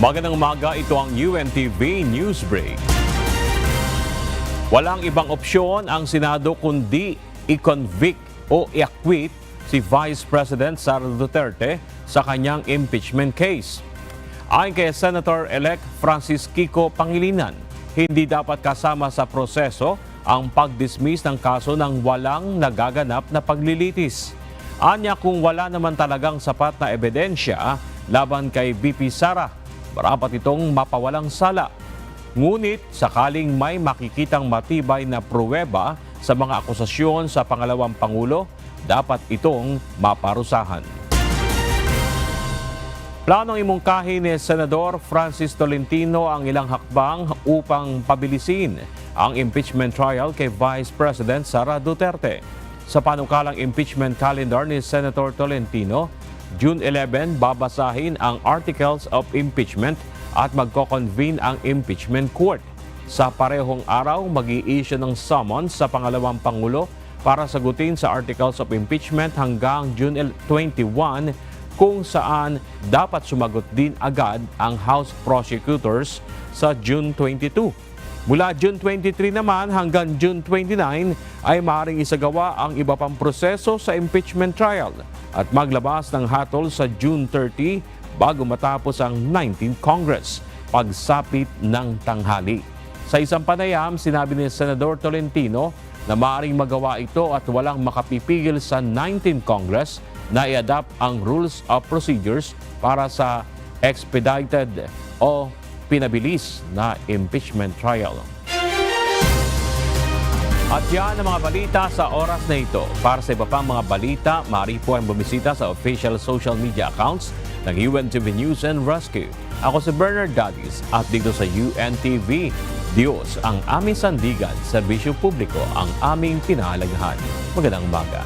Magandang umaga, ito ang UNTV News Break. Walang ibang opsyon ang Senado kundi i-convict o i-acquit si Vice President Sara Duterte sa kanyang impeachment case. Ayon kay Senator-elect Francis Kiko Pangilinan, hindi dapat kasama sa proseso ang pag-dismiss ng kaso ng walang nagaganap na paglilitis. Anya kung wala naman talagang sapat na ebidensya laban kay VP Sara, dapat itong mapawalang sala. Ngunit sakaling may makikitang matibay na pruweba sa mga akusasyon sa pangalawang Pangulo, dapat itong maparusahan. Planong imungkahi ni Senador Francis Tolentino ang ilang hakbang upang pabilisin ang impeachment trial kay Vice President Sara Duterte. Sa panukalang impeachment calendar ni Senator Tolentino, June 11 babasahin ang Articles of Impeachment at magko-convene ang impeachment court. Sa parehong araw, mag-i-issue ng summons sa pangalawang Pangulo para sagutin sa Articles of Impeachment hanggang June 21, kung saan dapat sumagot din agad ang House Prosecutors sa June 22. Mula June 23 naman hanggang June 29 ay maaaring isagawa ang iba pang proseso sa impeachment trial at maglabas ng hatol sa June 30 bago matapos ang 19th Congress, pagsapit ng tanghali. Sa isang panayam, sinabi ni Senador Tolentino na maaaring magawa ito at walang makapipigil sa 19th Congress na i-adapt ang Rules of Procedures para sa expedited o pinabilis na impeachment trial. At yan ang mga balita sa oras na ito. Para sa iba pang mga balita, maaari po ang bumisita sa official social media accounts ng UNTV News and Rescue. Ako si Bernard Dadis at dito sa UNTV, Diyos ang aming sandigan, serbisyo publiko ang aming pinahalagahan. Magandang umaga.